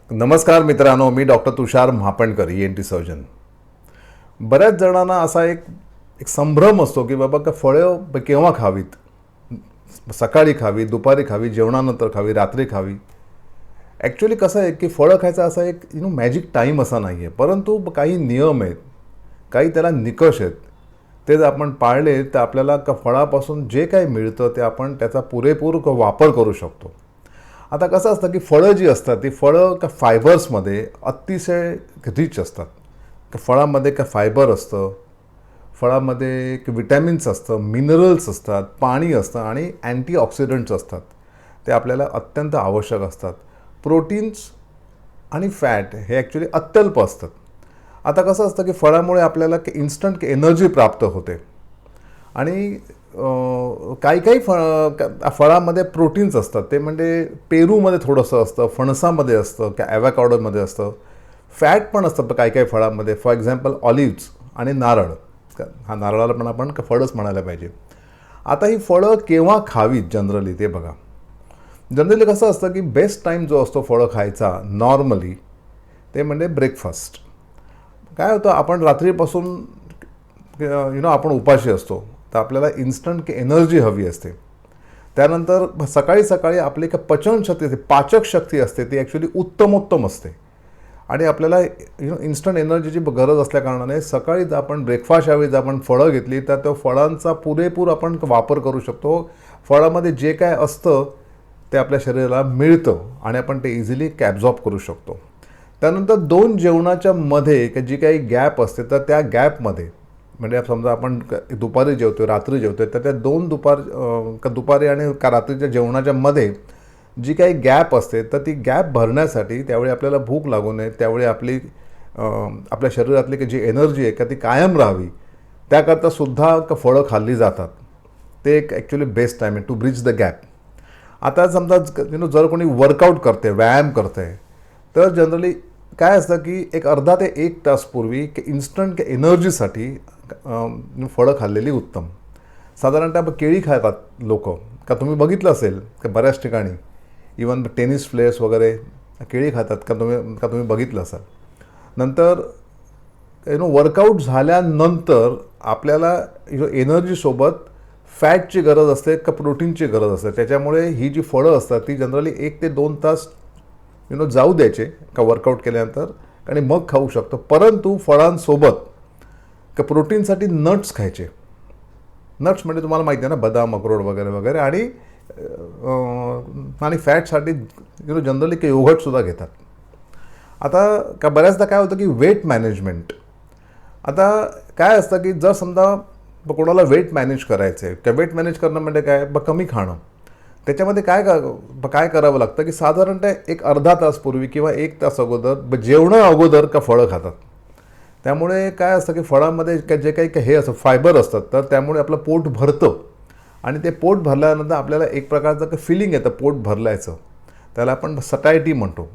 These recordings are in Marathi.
नमस्कार मित्रांनो, मी डॉक्टर तुषार महापणकर, ENT सर्जन. बऱ्याच जणांना असा एक संभ्रम असतो की बाबा का फळं केव्हा खावीत, सकाळी खावी, दुपारी खावी, जेवणानंतर खावी, रात्री खावी. ॲक्च्युली कसं आहे की फळं खायचा असा एक मॅजिक टाईम असा नाही आहे, परंतु काही नियम आहेत, काही त्याला निकष आहेत. ते जर आपण पाळले तर आपल्याला का फळापासून जे काही मिळतं ते आपण त्याचा पुरेपूर वापर करू शकतो. आता कसं असतं की फळं जी असतात ती फळं का फायबर्समध्ये अतिशय रिच असतात. का फळामध्ये का फायबर असतं, फळामध्ये एक विटॅमिन्स असतं, मिनरल्स असतात, पाणी असतं आणि अँटीऑक्सिडंट्स असतात. ते आपल्याला अत्यंत आवश्यक असतात. प्रोटीन्स आणि फॅट हे ॲक्च्युली अत्यल्प असतात. आता कसं असतं की फळामुळे आपल्याला इन्स्टंट एनर्जी प्राप्त होते आणि काही काही फळामध्ये प्रोटीन्स असतात. ते म्हणजे पेरूमध्ये थोडंसं असतं, फणसामध्ये असतं, की ॲव्होकाडोमध्ये असतं. फॅट पण असतं काही काही फळामध्ये. फॉर एक्झाम्पल ऑलिव्ह्ज आणि नारळ. हा नारळाला पण आपण फळच म्हणायला पाहिजे. आता ही फळं केव्हा खावीत जनरली ते बघा. जनरली कसं असतं की बेस्ट टाईम जो असतो फळं खायचा नॉर्मली ते म्हणजे ब्रेकफास्ट. काय होतं, आपण रात्रीपासून आपण उपाशी असतो, तर आपल्याला इन्स्टंट एनर्जी हवी असते. त्यानंतर सकाळी सकाळी आपली पचनशक्ती असते, पाचक शक्ती असते, ती ॲक्च्युली उत्तमोत्तम असते आणि आपल्याला इन्स्टंट एनर्जीची गरज असल्याकारणाने सकाळी जर आपण ब्रेकफास्ट यावेळी जर आपण फळं घेतली तर त्या फळांचा पुरेपूर आपण वापर करू शकतो. फळामध्ये जे काय असतं ते आपल्या शरीराला मिळतं आणि आपण ते इझिली ॲब्झॉर्ब करू शकतो. त्यानंतर 2 जेवणाच्या मध्ये जी काही गॅप असते तर त्या गॅपमध्ये म्हणजे समजा आपण दुपारी जेवतो, रात्री जेवतो, तर त्या 2 दुपारी आणि रात्रीच्या जेवणाच्या मध्ये जी काही गॅप असते तर ती गॅप भरण्यासाठी त्यावेळी आपल्याला भूक लागू नये, त्यावेळी आपल्या शरीरातली जी एनर्जी आहे का ती कायम राहावी, त्याकरता सुद्धा फळं खाल्ली जातात. ते एक ॲक्च्युली बेस्ट टाईम आहे टू ब्रिज द गॅप. आता समजा जर कोणी वर्कआउट करते, व्यायाम करते, तर जनरली काय असतं की एक अर्धा ते 1 तास पूर्वी इन्स्टंट एनर्जीसाठी फळं खाल्लेली उत्तम. साधारणतः केळी खातात लोक, का तुम्ही बघितलं असेल का बऱ्याच ठिकाणी इवन टेनिस प्लेयर्स वगैरे केळी खातात का तुम्ही बघितलं असाल. नंतर वर्कआउट झाल्यानंतर आपल्याला एनर्जीसोबत फॅटची गरज असते का प्रोटीनची गरज असते. त्याच्यामुळे ही जी फळं असतात ती जनरली 1 ते 2 तास जाऊ द्यायचे का वर्कआउट केल्यानंतर आणि मग खाऊ शकतो. परंतु फळांसोबत का प्रोटीनसाठी नट्स खायचे. नट्स म्हणजे तुम्हाला माहिती आहे ना, बदाम, अक्रोड वगैरे वगैरे. आणि फॅटसाठी जनरली योगर्टसुद्धा घेतात. आता का बऱ्याचदा काय होतं की वेट मॅनेजमेंट. आता काय असतं की जर समजा कोणाला वेट मॅनेज करायचं आहे, त्या वेट मॅनेज करणं म्हणजे काय, कमी खाणं. त्याच्यामध्ये काय करावं लागतं की साधारणतः एक अर्धा तास पूर्वी किंवा 1 तास अगोदर जेवणं अगोदर का फळं खातात. त्यामुळे काय असतं की फळामध्ये जे काही हे असतं फायबर असतात, तर त्यामुळे आपलं पोट भरतं आणि ते पोट भरल्यानंतर आपल्याला एक प्रकारचं फिलिंग येतं पोट भरल्याचं. त्याला आपण सटायटी म्हणतो.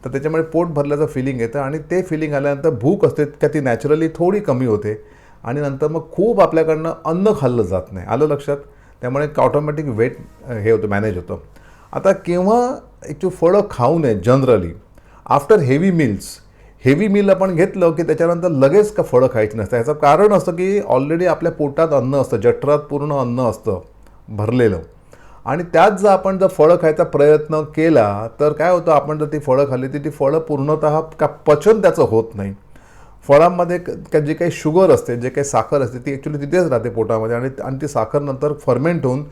तर त्याच्यामुळे पोट भरल्याचं फिलिंग येतं आणि ते फिलिंग आल्यानंतर भूक असते का ती नॅचरली थोडी कमी होते आणि नंतर मग खूप आपल्याकडनं अन्न खाल्लं जात नाही. आलं लक्षात. त्यामुळे ऑटोमॅटिक वेट हे होतं, मॅनेज होतं. आता केव्हा फळं खाऊ नये generally after heavy meals. Heavy meal आपण घेतलं की त्याच्यानंतर लगेच फळं खायची नसतं. ह्याचं कारण असतं की ऑलरेडी आपल्या पोटात अन्न असतं, जठरात पूर्ण अन्न असतं भरलेलं आणि त्यात जर आपण फळं खायचा प्रयत्न केला तर काय होतं, आपण जर ती फळं खाल्ली तर ती फळं पूर्णतः पचन त्याचं होत नाही. फळांमध्ये जे काही शुगर असते, जे काही साखर असते, ती ॲक्च्युली तिथेच राहते पोटामध्ये आणि ती साखर नंतर फर्मेंट होऊन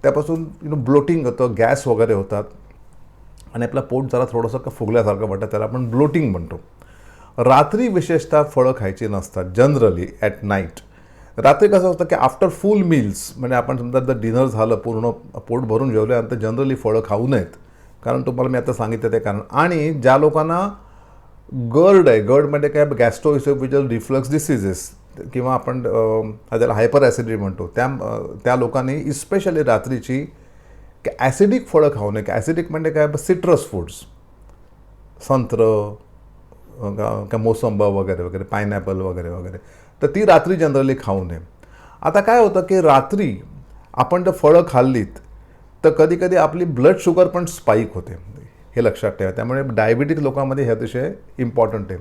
त्यापासून ब्लोटिंग होतं, गॅस वगैरे होतात आणि आपलं पोट जरा थोडंसं फुगल्यासारखं वाटतं, त्याला आपण ब्लोटिंग म्हणतो. रात्री विशेषतः फळं खायची नसतात जनरली ॲट नाईट. रात्री कसं असतं की आफ्टर फुल मील्स म्हणजे आपण समजा जर डिनर झालं, पूर्ण पोट भरून जेवल्यानंतर जनरली फळं खाऊ नयेत. कारण तुम्हाला मी आता सांगितलं ते कारण. आणि ज्या लोकांना गर्ड आहे, गर्डमध्ये काय गॅस्ट्रोइसोफेजियल रिफ्लक्स डिसीजेस किंवा आपण त्याला हायपर ॲसिडिटी म्हणतो, त्या लोकांनी इस्पेशली रात्रीची ॲसिडिक फळं खाऊ नये. ॲसिडिक म्हणजे काय, सिट्रस फूड्स, संत्र का मोसंबा वगैरे वगैरे, पायनॅपल वगैरे वगैरे, तर ती रात्री जनरली खाऊ नये. आता काय होतं की रात्री आपण जर फळं खाल्लीत तर कधी कधी आपली ब्लड शुगर पण स्पाईक होते. हे लक्षात ठेवा. त्यामुळे डायबिटीज लोकांमध्ये हे अतिशय इम्पॉर्टंट आहे.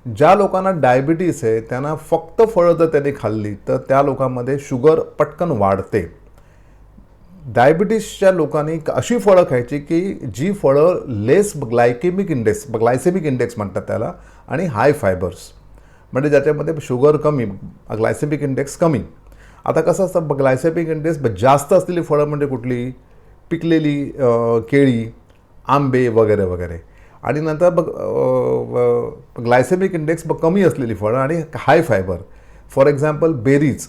ज्या लोकांना डायबिटीस आहे त्यांना फक्त फळं जर त्यांनी खाल्ली तर त्या लोकांमध्ये शुगर पटकन वाढते. डायबिटीसच्या लोकांनी अशी फळं खायची की जी फळं लेस ग्लायकेमिक इंडेक्स म्हणतात त्याला, आणि हाय फायबर्स, म्हणजे ज्याच्यामध्ये शुगर कमी, ग्लायसेमिक इंडेक्स कमी. आता कसं असतं, ग्लायसेमिक इंडेक्स जास्त असलेली फळं म्हणजे कुठली, पिकलेली केळी, आंबे वगैरे वगैरे, आणि नंतर ग्लायसेमिक इंडेक्स कमी असलेली फळं आणि हाय फायबर. फॉर एक्झाम्पल बेरीज,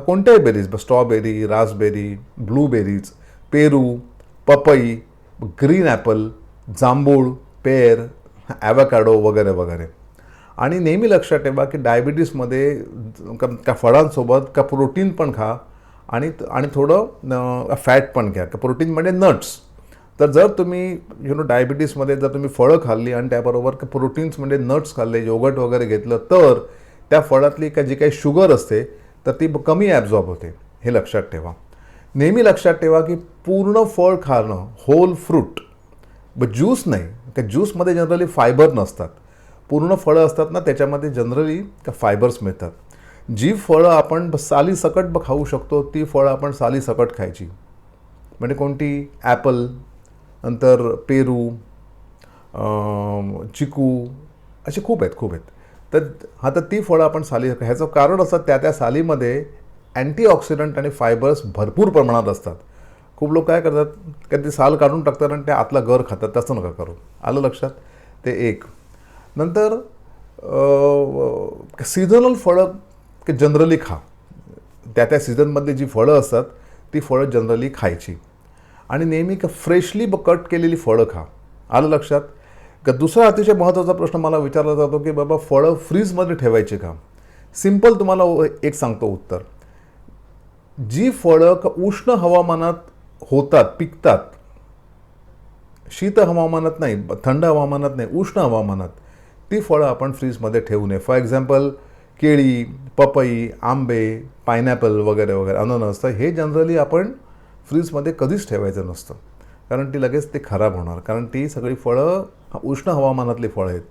कोणत्याही बेरीज, स्ट्रॉबेरी, रास्पबेरी, ब्लूबेरीज, पेरू, पपई, ग्रीन ॲपल, जांभूळ, पेर, ॲव्होकॅडो वगैरे वगैरे. आणि नेहमी लक्षात ठेवा की डायबिटीसमध्ये का फळांसोबत का प्रोटीन पण खा आणि थोडं फॅट पण घ्या. का प्रोटीन म्हणजे नट्स. तर जर तुम्ही डायबिटीसमध्ये जर तुम्ही फळं खाल्ली आणि त्याबरोबर का प्रोटीन्स म्हणजे नट्स खाल्ले, योगर्ट वगैरे घेतलं, तर त्या फळातली का जी काही शुगर असते तर ती कमी ॲब्झॉर्ब होते. हे लक्षात ठेवा. नेहमी लक्षात ठेवा की पूर्ण फळ खाणं, होल फ्रूट, ज्यूस नाही, का ज्यूसमध्ये जनरली फायबर नसतात. पूर्ण फळं असतात ना, त्याच्यामध्ये जनरली का फायबर्स मिळतात. जी फळं आपण सालीसकट खाऊ शकतो ती फळं आपण सालीसकट खायची. म्हणजे कोणती, ॲपल, नंतर पेरू, चिकू, अशी खूप आहेत. तर ती फळं आपण ह्याचं कारण असतं त्या सालीमध्ये अँटीऑक्सिडंट आणि फायबर्स भरपूर प्रमाणात असतात. खूप लोक काय करतात, का ती साल काढून टाकतात आणि त्या आतला गर खातात. तसं नका करू. आलं लक्षात? ते एक. नंतर सीझनल फळं जनरली खा. त्या सीझनमधली जी फळं असतात ती फळं जनरली खायची. आणि नेहमी फ्रेशली कट केलेली फळं खा. आलं लक्षात? का दुसरा अतिशय महत्त्वाचा प्रश्न मला विचारला जातो की बाबा फळं फ्रीजमध्ये ठेवायची का? सिम्पल तुम्हाला एक सांगतो उत्तर. जी फळं उष्ण हवामानात होतात, पिकतात, शीत हवामानात नाही, थंड हवामानात नाही, उष्ण हवामानात, ती फळं आपण फ्रीजमध्ये ठेवू नये. फॉर एक्झाम्पल केळी, पपई, आंबे, पायनॅपल वगैरे वगैरे, अननस, हे जनरली आपण फ्रीजमध्ये कधीच ठेवायचं नसतं. कारण ती लगेच ते खराब होणार. कारण ती सगळी फळं उष्ण हवामानातली फळं आहेत.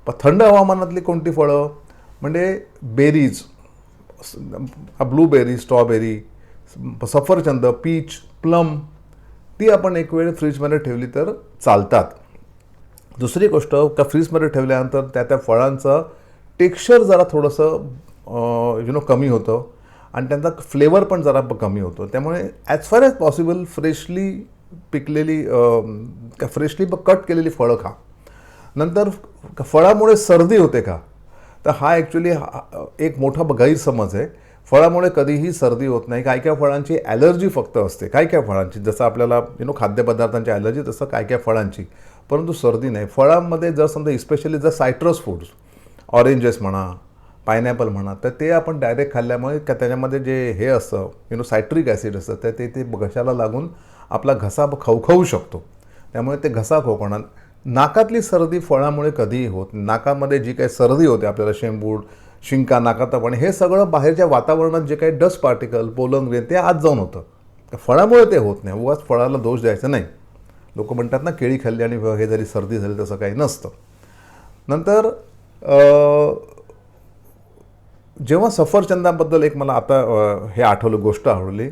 पण थंड हवामानातली कोणती फळं, म्हणजे बेरीज, ब्लूबेरी, स्ट्रॉबेरी, सफरचंद, पीच, प्लम, ती आपण एक वेळ फ्रीजमध्ये ठेवली तर चालतात. दुसरी गोष्ट, का फ्रीजमध्ये ठेवल्यानंतर त्या फळांचं टेक्स्चर जरा थोडंसं कमी होतं आणि त्यांचा फ्लेवर पण जरा कमी होतो. त्यामुळे as far as possible freshly पिकलेली, फ्रेशली कट केलेली फळं खा. नंतर फळामुळे सर्दी होते का? तर हा ॲक्च्युली एक मोठा गैरसमज आहे. फळामुळे कधीही सर्दी होत नाही. काय फळांची ॲलर्जी फक्त असते, काय फळांची, जसं आपल्याला खाद्यपदार्थांची ॲलर्जी, तसं काय फळांची, परंतु सर्दी नाही. फळांमध्ये जर समजा इस्पेशली जर सायट्रस फूड्स, ऑरेंजेस म्हणा, पायनॅपल म्हणा, तर ते आपण डायरेक्ट खाल्ल्यामुळे त्याच्यामध्ये जे हे असतं सायट्रिक ॲसिड असतं, तर ते घशाला लागून आपला घसा खवखवू शकतो. त्यामुळे ते घसा खोकवणार. नाकातली सर्दी फळामुळे कधीही होत. नाकामध्ये जी काही सर्दी होते आपल्याला, शेंबूड, शिंका, नाकातपणे, हे सगळं बाहेरच्या वातावरणात जे काही डस्ट पार्टिकल, पोलन ग्रेन, ते आत जाऊन होतं. फळामुळे ते होत नाही. उगाच फळाला दोष द्यायचा नाही. लोक म्हणतात ना केळी खाल्ली आणि हे जरी सर्दी झाली, तसं काही नसतं. नंतर जेव्हा सफरचंदाबद्दल एक मला आता हे आठवलं, गोष्ट आठवली.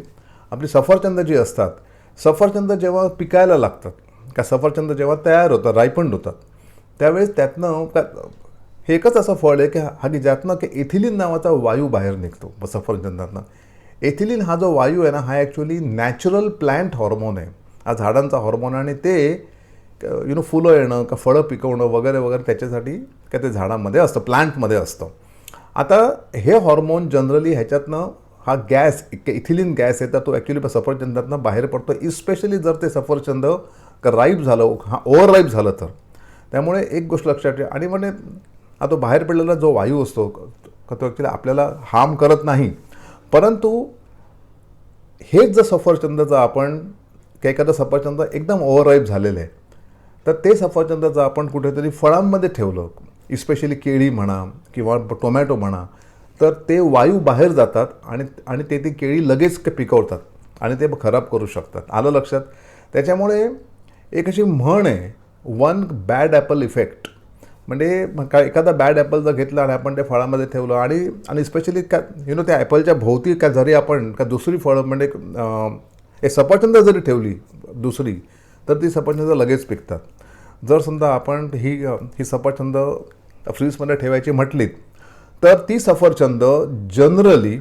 आपली सफरचंद जी असतात, सफरचंद जेव्हा पिकायला लागतात, का सफरचंद जेव्हा तयार होतात, रायपंड होतात, त्यावेळेस त्यातनं हे एकच असं फळ आहे की ज्यातनं की एथिलीन नावाचा वायू बाहेर निघतो सफरचंदातनं. एथिलीन हा जो वायू आहे ना, हा ॲक्च्युली नॅचरल प्लॅन्ट हॉर्मोन आहे. हा झाडांचा हॉर्मोन, आणि ते फुलं येणं का फळं पिकवणं वगैरे वगैरे त्याच्यासाठी का ते झाडामध्ये असतं, प्लांटमध्ये असतं. आता हे हॉर्मोन जनरली ह्याच्यातनं हा गॅस, इथिलीन गॅस आहे, तर तो ॲक्च्युली सफरचंदातनं बाहेर पडतो, इस्पेशली जर ते सफरचंद राईप झालं, ओव्हर राईप झालं तर. त्यामुळे एक गोष्ट लक्षात ठेवा. आणि म्हणजे हा तो बाहेर पडलेला जो वायू असतो तो ॲक्च्युली आपल्याला हार्म करत नाही. परंतु हेच जर सफरचंदाचं आपण एखादं सफरचंद एकदम ओव्हरराईप झालेलं आहे, तर ते सफरचंदाचं आपण कुठेतरी फळांमध्ये ठेवलं, इस्पेशली केळी म्हणा किंवा टोमॅटो म्हणा, तर ते वायू बाहेर जातात आणि ते ती केळी लगेच पिकवतात आणि ते खराब करू शकतात. आलं लक्षात? त्याच्यामुळे एक अशी म्हण आहे, वन बॅड ॲपल इफेक्ट. म्हणजे एखादा बॅड ॲपल जर घेतला आणि आपण ते फळामध्ये ठेवलं आणि स्पेशली त्या त्या ॲपलच्या भोवती का जरी आपण का दुसरी फळं म्हणजे एक सफरचंद जरी ठेवली दुसरी, तर ती सफरचंद लगेच पिकतात. जर समजा आपण ही सफरचंद फ्रीजमध्ये ठेवायची म्हटलीत, तर ती सफरचंद जनरली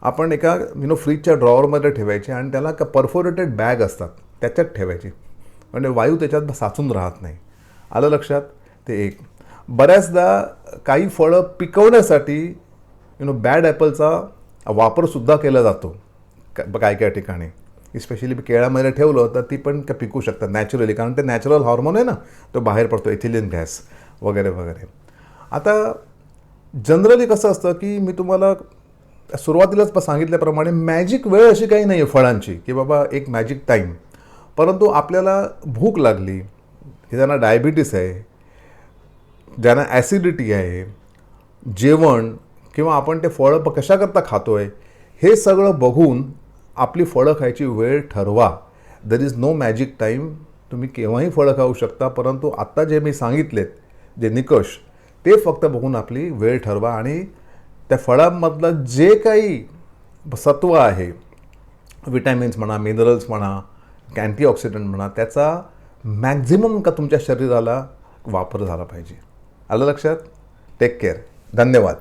आपण एका फ्रीजच्या ड्रॉवरमध्ये ठेवायची आणि त्याला का परफोरेटेड बॅग असतात त्याच्यात ठेवायची, म्हणजे वायू त्याच्यात साचून राहत नाही. आलं लक्षात? ते एक. बऱ्याचदा काही फळं पिकवण्यासाठी बॅड ॲपलचा वापरसुद्धा केला जातो काय काय ठिकाणी. स्पेशली केळ्यामध्ये ठेवलं तर ती पण पिकू शकतात नॅचरली, कारण ते नॅचरल हॉर्मोन आहे ना, तो बाहेर पडतो, इथिलिन गॅस वगैरे वगैरे. आता जनरली कसं असतं की मी तुम्हाला सुरुवातीलाच सांगितल्याप्रमाणे मॅजिक वेळ अशी काही नाही आहे फळांची की बाबा एक मॅजिक टाईम. परंतु आपल्याला भूक लागली, ज्यांना डायबिटीस आहे, ज्यांना ॲसिडिटी आहे, जेवण किंवा आपण ते फळं कशाकरता खातो आहे हे सगळं बघून आपली फळं खायची वेळ ठरवा. There is no magic time. तुम्ही केव्हाही फळं खाऊ शकता, परंतु आत्ता जे मी सांगितलेत जे निकष ते फक्त बघून आपली वेळ ठरवा आणि त्या फळांमधलं जे काही सत्व आहे, विटॅमिन्स म्हणा, मिनरल्स म्हणा, अँटीऑक्सिडंट म्हणा, त्याचा मॅक्झिमम का तुमच्या शरीराला वापर झाला पाहिजे. आलं लक्षात? Take care. धन्यवाद.